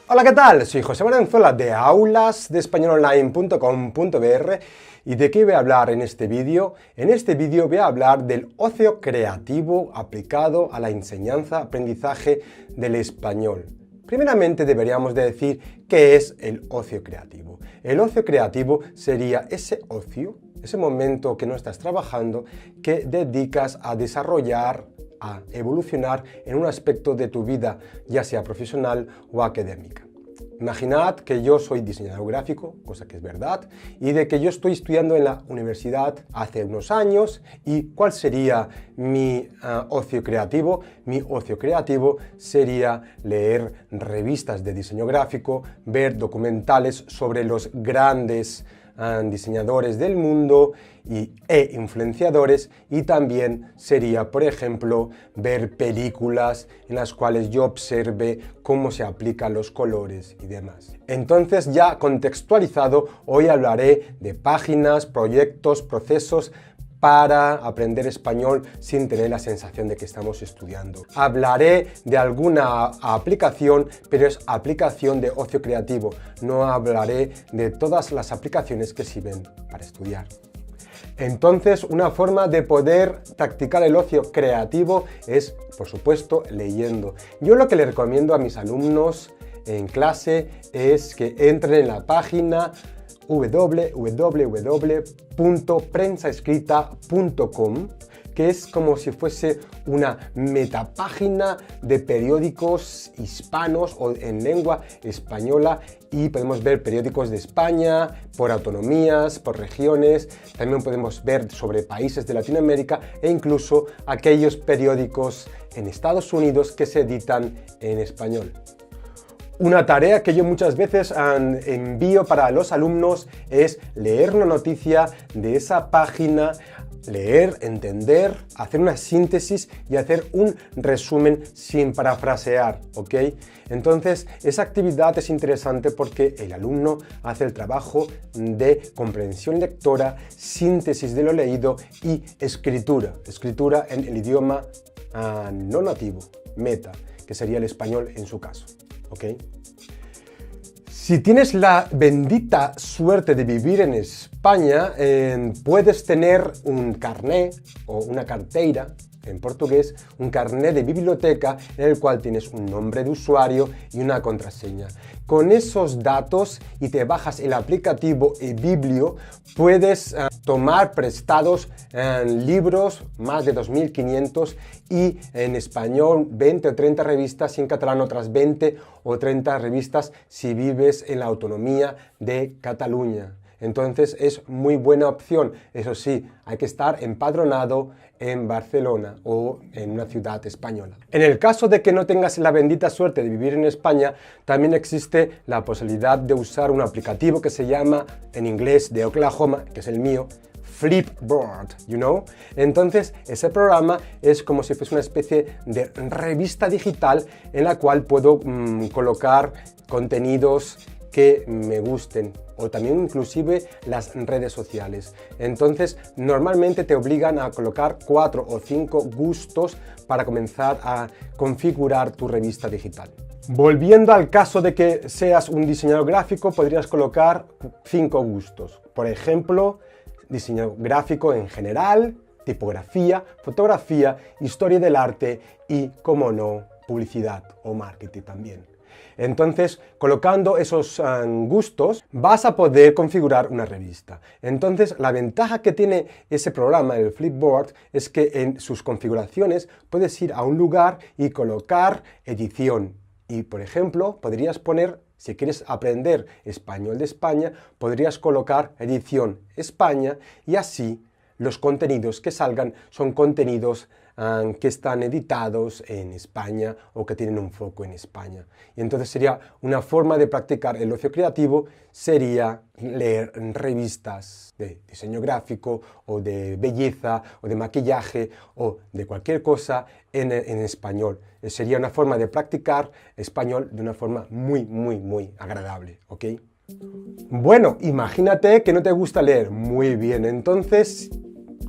Hola, ¿qué tal? Soy José Valenzuela de aulasdeespañolonline.com.br y ¿de qué voy a hablar en este vídeo? En este vídeo voy a hablar del ocio creativo aplicado a la enseñanza-aprendizaje del español. Primeramente deberíamos de decir qué es el ocio creativo. El ocio creativo sería ese ocio, ese momento que no estás trabajando, que dedicas a desarrollar, a evolucionar en un aspecto de tu vida, ya sea profesional o académica. Imaginad que yo soy diseñador gráfico, cosa que es verdad, y de que yo estoy estudiando en la universidad hace unos años. ¿Y cuál sería mi ocio creativo? Mi ocio creativo sería leer revistas de diseño gráfico, ver documentales sobre los grandes diseñadores del mundo e influenciadores, y también sería, por ejemplo, ver películas en las cuales yo observe cómo se aplican los colores y demás. Entonces, ya contextualizado, hoy hablaré de páginas, proyectos, procesos para aprender español sin tener la sensación de que estamos estudiando. Hablaré de alguna aplicación, pero es aplicación de ocio creativo. No hablaré de todas las aplicaciones que sirven para estudiar. Entonces, una forma de poder practicar el ocio creativo es, por supuesto, leyendo. Yo lo que le recomiendo a mis alumnos en clase es que entren en la página www.prensaescrita.com, que es como si fuese una metapágina de periódicos hispanos o en lengua española, y podemos ver periódicos de España, por autonomías, por regiones. También podemos ver sobre países de Latinoamérica e incluso aquellos periódicos en Estados Unidos que se editan en español. Una tarea que yo muchas veces envío para los alumnos es leer una noticia de esa página, leer, entender, hacer una síntesis y hacer un resumen sin parafrasear, ¿ok? Entonces, esa actividad es interesante porque el alumno hace el trabajo de comprensión lectora, síntesis de lo leído y escritura en el idioma no nativo, meta, que sería el español en su caso. ¿Okay? Si tienes la bendita suerte de vivir en España, puedes tener un carné o una carteira, en portugués, un carné de biblioteca en el cual tienes un nombre de usuario y una contraseña. Con esos datos, y te bajas el aplicativo eBiblio, puedes tomar prestados libros, más de 2.500, y en español 20 o 30 revistas, y en catalán otras 20 o 30 revistas si vives en la autonomía de Cataluña. Entonces es muy buena opción. Eso sí, hay que estar empadronado en Barcelona o en una ciudad española. En el caso de que no tengas la bendita suerte de vivir en España, también existe la posibilidad de usar un aplicativo que se llama, en inglés de Oklahoma, que es el mío, Flipboard, you know? Entonces, ese programa es como si fuese una especie de revista digital en la cual puedo colocar contenidos que me gusten, o también inclusive las redes sociales. Entonces, normalmente te obligan a colocar 4 o 5 gustos para comenzar a configurar tu revista digital. Volviendo al caso de que seas un diseñador gráfico, podrías colocar 5 gustos. Por ejemplo, diseño gráfico en general, tipografía, fotografía, historia del arte y, como no, publicidad o marketing también. Entonces, colocando esos gustos, vas a poder configurar una revista. Entonces, la ventaja que tiene ese programa, el Flipboard, es que en sus configuraciones puedes ir a un lugar y colocar edición. Y, por ejemplo, podrías poner, si quieres aprender español de España, podrías colocar edición España, y así los contenidos que salgan son contenidos que están editados en España o que tienen un foco en España. Y entonces sería una forma de practicar el ocio creativo, sería leer revistas de diseño gráfico o de belleza o de maquillaje o de cualquier cosa en español. Sería una forma de practicar español de una forma muy agradable, ¿ok? Bueno, imagínate que no te gusta leer. Muy bien, entonces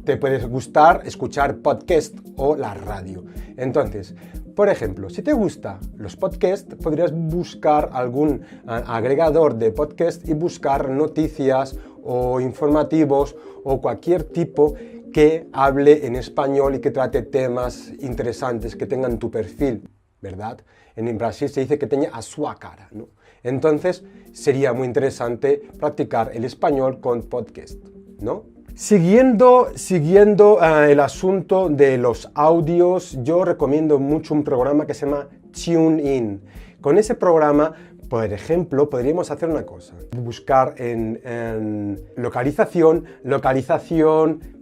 te puede gustar escuchar podcast o la radio. Entonces, por ejemplo, si te gustan los podcasts, podrías buscar algún agregador de podcast y buscar noticias o informativos o cualquier tipo que hable en español y que trate temas interesantes, que tengan tu perfil, ¿verdad? En Brasil se dice que tenga a su cara, ¿no? Entonces, sería muy interesante practicar el español con podcast, ¿no? Siguiendo el asunto de los audios, yo recomiendo mucho un programa que se llama TuneIn. Con ese programa, por ejemplo, podríamos hacer una cosa, buscar en localización,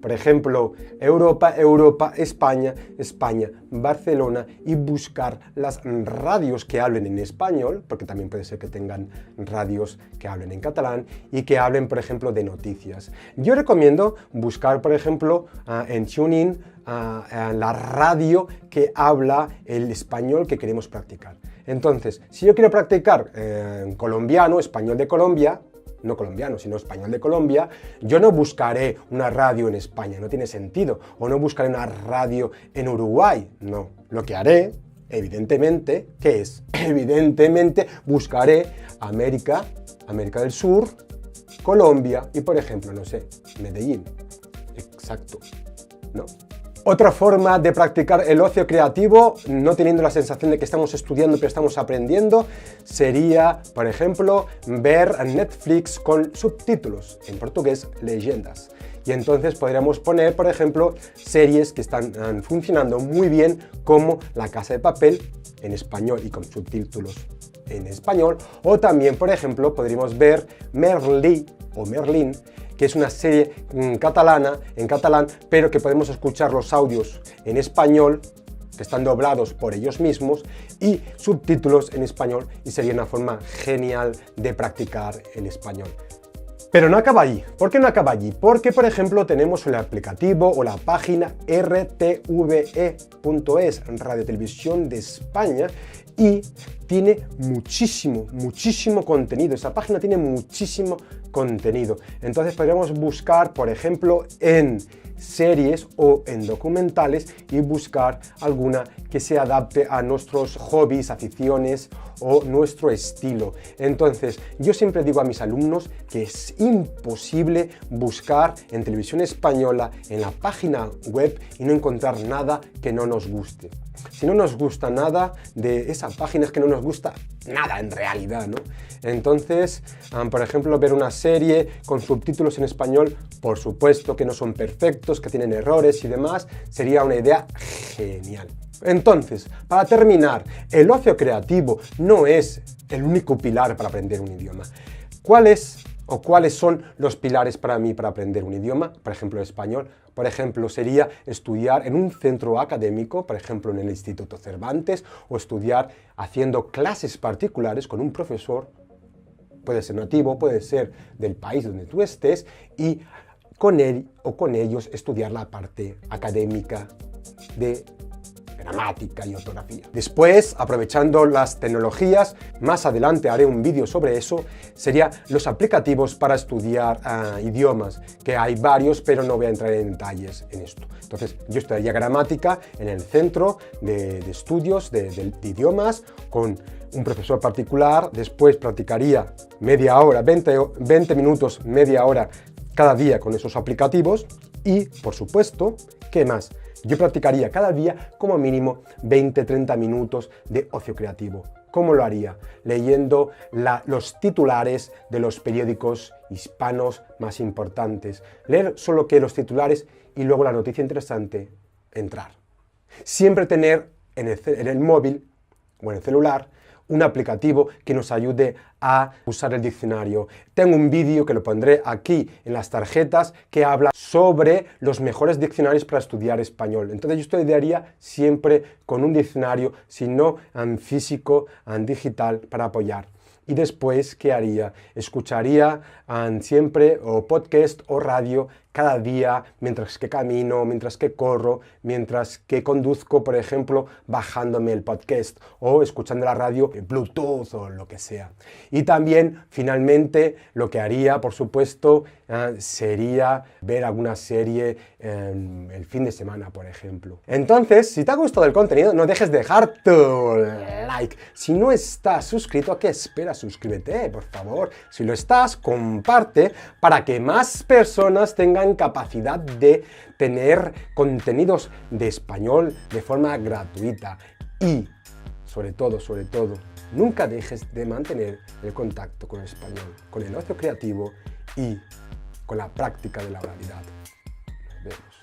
por ejemplo, Europa, España, Barcelona, y buscar las radios que hablen en español, porque también puede ser que tengan radios que hablen en catalán y que hablen, por ejemplo, de noticias. Yo recomiendo buscar, por ejemplo, en TuneIn la radio que habla el español que queremos practicar. Entonces, si yo quiero practicar colombiano, español de Colombia, no colombiano, sino español de Colombia, yo no buscaré una radio en España, no tiene sentido, o no buscaré una radio en Uruguay, no. Lo que haré, evidentemente, ¿qué es? Evidentemente buscaré América del Sur, Colombia y, por ejemplo, no sé, Medellín. Exacto, ¿no? Otra forma de practicar el ocio creativo, no teniendo la sensación de que estamos estudiando pero estamos aprendiendo, sería, por ejemplo, ver Netflix con subtítulos, en portugués, leyendas. Y entonces podríamos poner, por ejemplo, series que están funcionando muy bien, como La Casa de Papel, en español y con subtítulos en español, o también, por ejemplo, podríamos ver Merlí o Merlín, que es una serie catalana, en catalán, pero que podemos escuchar los audios en español, que están doblados por ellos mismos, y subtítulos en español, y sería una forma genial de practicar el español. Pero no acaba allí. ¿Por qué no acaba allí? Porque, por ejemplo, tenemos el aplicativo o la página rtve.es, Radio Televisión de España, y tiene muchísimo contenido. Esa página tiene muchísimo contenido. Entonces podríamos buscar, por ejemplo, en series o en documentales y buscar alguna que se adapte a nuestros hobbies, aficiones o nuestro estilo. Entonces, yo siempre digo a mis alumnos que es imposible buscar en televisión española, en la página web, y no encontrar nada que no nos guste. Si no nos gusta nada de esa página, es que no nos gusta nada en realidad, ¿no? Entonces, por ejemplo, ver una serie con subtítulos en español, por supuesto que no son perfectos, que tienen errores y demás, sería una idea genial. Entonces, para terminar, el ocio creativo no es el único pilar para aprender un idioma. ¿Cuáles son los pilares para mí para aprender un idioma? Por ejemplo, el español. Por ejemplo, sería estudiar en un centro académico, por ejemplo, en el Instituto Cervantes, o estudiar haciendo clases particulares con un profesor, puede ser nativo, puede ser del país donde tú estés, y con él o con ellos estudiar la parte académica de gramática y ortografía. Después, aprovechando las tecnologías, más adelante haré un vídeo sobre eso, serían los aplicativos para estudiar idiomas, que hay varios, pero no voy a entrar en detalles en esto. Entonces, yo estudiaría gramática en el centro de estudios de idiomas con un profesor particular, después practicaría media hora, 20 minutos, media hora cada día con esos aplicativos y, por supuesto, ¿qué más? Yo practicaría cada día como mínimo 20-30 minutos de ocio creativo. ¿Cómo lo haría? Leyendo los titulares de los periódicos hispanos más importantes. Leer solo que los titulares y luego la noticia interesante, entrar. Siempre tener en el móvil o en el celular un aplicativo que nos ayude a usar el diccionario. Tengo un vídeo que lo pondré aquí en las tarjetas que habla sobre los mejores diccionarios para estudiar español. Entonces yo estudiaría siempre con un diccionario, si no en físico, en digital, para apoyar. Y después, ¿qué haría? Escucharía siempre o podcast o radio cada día, mientras que camino, mientras que corro, mientras que conduzco, por ejemplo, bajándome el podcast o escuchando la radio, Bluetooth o lo que sea. Y también, finalmente, lo que haría, por supuesto, sería ver alguna serie el fin de semana, por ejemplo. Entonces, si te ha gustado el contenido, no dejes de dejar tu like. Si no estás suscrito, ¿qué esperas? Suscríbete, por favor. Si lo estás, comparte para que más personas tengan capacidad de tener contenidos de español de forma gratuita. Y, sobre todo, nunca dejes de mantener el contacto con el español, con el ocio creativo y con la práctica de la oralidad. Nos vemos.